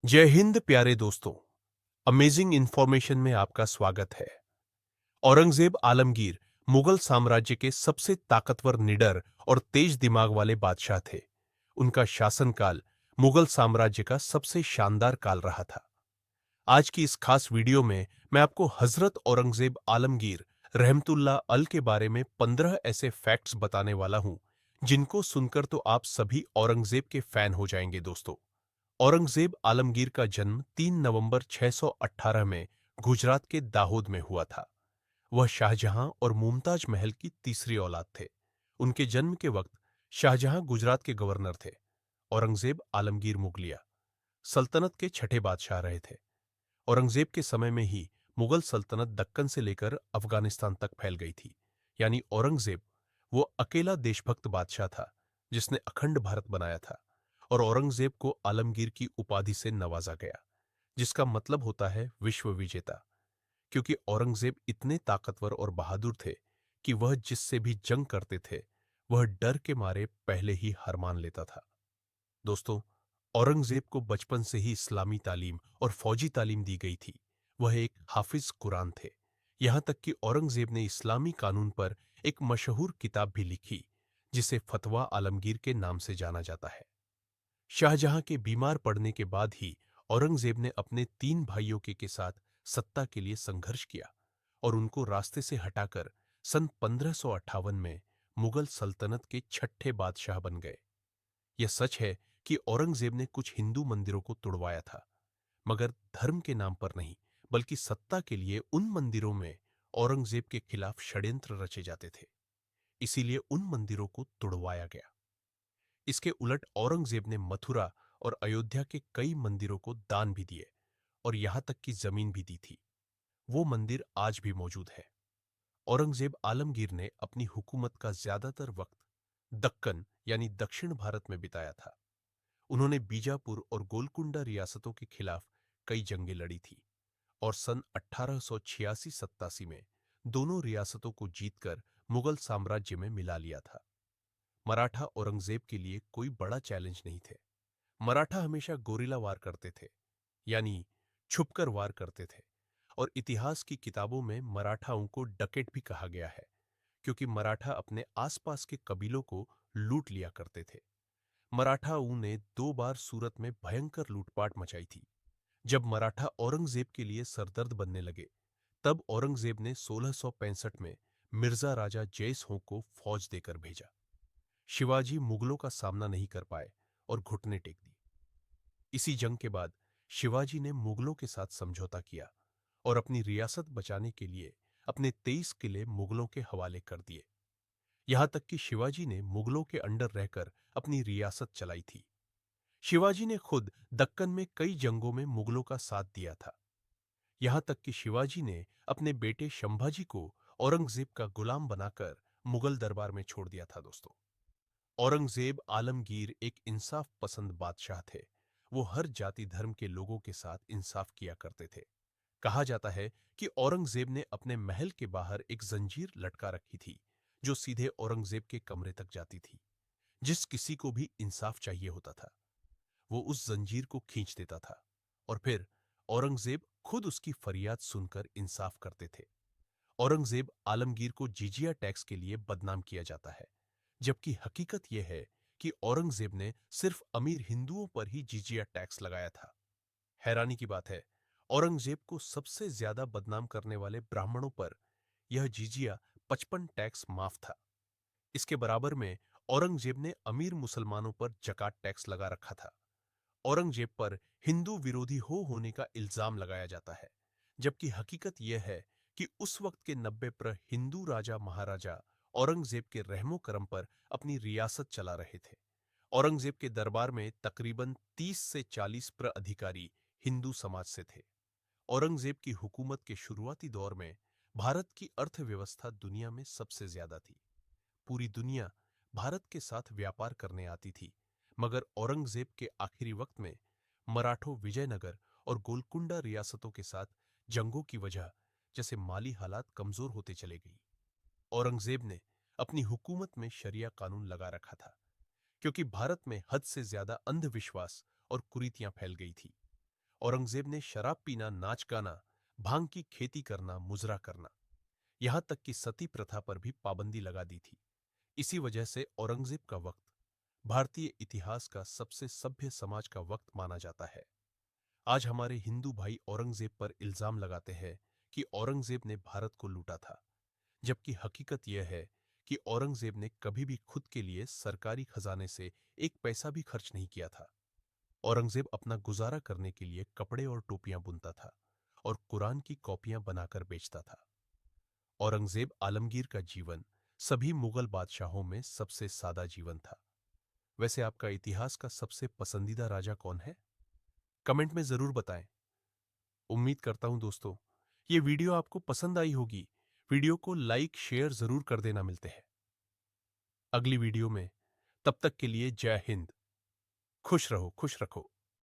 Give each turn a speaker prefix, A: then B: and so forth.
A: जय हिंद प्यारे दोस्तों। अमेजिंग इंफॉर्मेशन में आपका स्वागत है। औरंगजेब आलमगीर मुगल साम्राज्य के सबसे ताकतवर, निडर और तेज दिमाग वाले बादशाह थे। उनका शासनकाल मुगल साम्राज्य का सबसे शानदार काल रहा था। आज की इस खास वीडियो में मैं आपको हजरत औरंगजेब आलमगीर रहमतुल्लाह अल के बारे में 15 ऐसे फैक्ट्स बताने वाला हूं जिनको सुनकर तो आप सभी औरंगजेब के फैन हो जाएंगे दोस्तों। औरंगजेब आलमगीर का जन्म 3 नवंबर 618 में गुजरात के दाहोद में हुआ था। वह शाहजहां और मुमताज महल की तीसरी औलाद थे। उनके जन्म के वक्त शाहजहां गुजरात के गवर्नर थे। औरंगजेब आलमगीर मुगलिया सल्तनत के छठे बादशाह रहे थे। औरंगजेब के समय में ही मुगल सल्तनत दक्कन से लेकर अफगानिस्तान तक फैल गई थी। यानी औरंगजेब वो अकेला देशभक्त बादशाह था जिसने अखंड भारत बनाया था। और औरंगजेब को आलमगीर की उपाधि से नवाजा गया, जिसका मतलब होता है विश्व विजेता। क्योंकि औरंगजेब इतने ताकतवर और बहादुर थे कि वह जिससे भी जंग करते थे वह डर के मारे पहले ही हार मान लेता था। दोस्तों, औरंगजेब को बचपन से ही इस्लामी तालीम और फौजी तालीम दी गई थी। वह एक हाफिज कुरान थे। यहां तक कि औरंगजेब ने इस्लामी कानून पर एक मशहूर किताब भी लिखी, जिसे फतवा आलमगीर के नाम से जाना जाता है। शाहजहां के बीमार पड़ने के बाद ही औरंगजेब ने अपने 3 भाइयों के साथ सत्ता के लिए संघर्ष किया और उनको रास्ते से हटाकर सन 1558 में मुगल सल्तनत के छठे बादशाह बन गए। यह सच है कि औरंगजेब ने कुछ हिंदू मंदिरों को तुड़वाया था, मगर धर्म के नाम पर नहीं, बल्कि सत्ता के लिए उन मंदिरों में औरंगजेब के खिलाफ षड्यंत्र रचे जाते थे। इसीलिए उन मंदिरों को तुड़वाया गया। इसके उलट औरंगजेब ने मथुरा और अयोध्या के कई मंदिरों को दान भी दिए और यहां तक कि जमीन भी दी थी। वो मंदिर आज भी मौजूद है। औरंगजेब आलमगीर ने अपनी हुकूमत का ज्यादातर वक्त दक्कन यानी दक्षिण भारत में बिताया था। उन्होंने बीजापुर और गोलकुंडा रियासतों के खिलाफ कई जंगें लड़ी थी और सन 1886-87 में दोनों रियासतों को जीतकर मुगल साम्राज्य में मिला लिया था। मराठा औरंगजेब के लिए कोई बड़ा चैलेंज नहीं थे। मराठा हमेशा गोरिल्ला वार करते थे, यानी छुपकर वार करते थे। और इतिहास की किताबों में मराठाओं को डकेट भी कहा गया है, क्योंकि मराठा अपने आसपास के कबीलों को लूट लिया करते थे। मराठाओं ने 2 बार सूरत में भयंकर लूटपाट मचाई थी। जब मराठा औरंगजेब के लिए सरदर्द बनने लगे, तब औरंगजेब ने 1665 में मिर्जा राजा जयसिंह को फौज देकर भेजा। शिवाजी मुगलों का सामना नहीं कर पाए और घुटने टेक दी। इसी जंग के बाद शिवाजी ने मुगलों के साथ समझौता किया और अपनी रियासत बचाने के लिए अपने 23 किले मुगलों के हवाले कर दिए। यहां तक कि शिवाजी ने मुगलों के अंडर रहकर अपनी रियासत चलाई थी। शिवाजी ने खुद दक्कन में कई जंगों में मुगलों का साथ दिया था। यहां तक कि शिवाजी ने अपने बेटे संभाजी को औरंगजेब का गुलाम बनाकर मुगल दरबार में छोड़ दिया था दोस्तों। औरंगजेब आलमगीर एक इंसाफ पसंद बादशाह थे। वो हर जाति धर्म के लोगों के साथ इंसाफ किया करते थे। कहा जाता है कि औरंगजेब ने अपने महल के बाहर एक जंजीर लटका रखी थी, जो सीधे औरंगजेब के कमरे तक जाती थी। जिस किसी को भी इंसाफ चाहिए होता था, वो उस जंजीर को खींच देता था और फिर औरंगजेब खुद उसकी फरियाद सुनकर इंसाफ करते थे। औरंगजेब आलमगीर को जिजिया टैक्स के लिए बदनाम किया जाता है, जबकि हकीकत यह है कि औरंगजेब ने सिर्फ अमीर हिंदुओं पर ही जिजिया टैक्स लगाया था। हैरानी की बात है, औरंगजेब को सबसे ज्यादा बदनाम करने वाले ब्राह्मणों पर यह जिजिया 55 टैक्स माफ था। इसके बराबर में औरंगजेब ने अमीर मुसलमानों पर जकात टैक्स लगा रखा था। औरंगजेब पर हिंदू विरोधी होने का इल्जाम लगाया जाता है, जबकि हकीकत यह है कि उस वक्त के 90 हिंदू राजा महाराजा औरंगजेब के रहमो करम पर अपनी रियासत चला रहे थे। औरंगजेब के दरबार में तकरीबन 30 से 40 अधिकारी हिंदू समाज से थे। औरंगजेब की हुकूमत के शुरुआती दौर में भारत की अर्थव्यवस्था दुनिया में सबसे ज्यादा थी। पूरी दुनिया भारत के साथ व्यापार करने आती थी, मगर औरंगजेब के आखिरी वक्त में मराठों विजयनगर और गोलकुंडा रियासतों के साथ जंगों की वजह जैसे माली हालात कमजोर होते चले गई। औरंगजेब ने अपनी हुकूमत में शरिया कानून लगा रखा था, क्योंकि भारत में हद से ज्यादा अंधविश्वास और कुरीतियां फैल गई थी। औरंगजेब ने शराब पीना, नाच गाना, भांग की खेती करना, मुजरा करना, यहां तक कि सती प्रथा पर भी पाबंदी लगा दी थी। इसी वजह से औरंगजेब का वक्त भारतीय इतिहास का सबसे सभ्य समाज का वक्त माना जाता है। आज हमारे हिंदू भाई औरंगजेब पर इल्जाम लगाते हैं कि औरंगजेब ने भारत को लूटा था, जबकि हकीकत यह है कि औरंगजेब ने कभी भी खुद के लिए सरकारी खजाने से एक पैसा भी खर्च नहीं किया था। औरंगजेब अपना गुजारा करने के लिए कपड़े और टोपियां बुनता था और कुरान की कॉपियां बनाकर बेचता था। औरंगजेब आलमगीर का जीवन सभी मुगल बादशाहों में सबसे सादा जीवन था। वैसे आपका इतिहास का सबसे पसंदीदा राजा कौन है? कमेंट में जरूर बताएं। उम्मीद करता हूं दोस्तों, ये वीडियो आपको पसंद आई होगी। वीडियो को लाइक शेयर जरूर कर देना। मिलते हैं अगली वीडियो में। तब तक के लिए जय हिंद। खुश रहो, खुश रखो।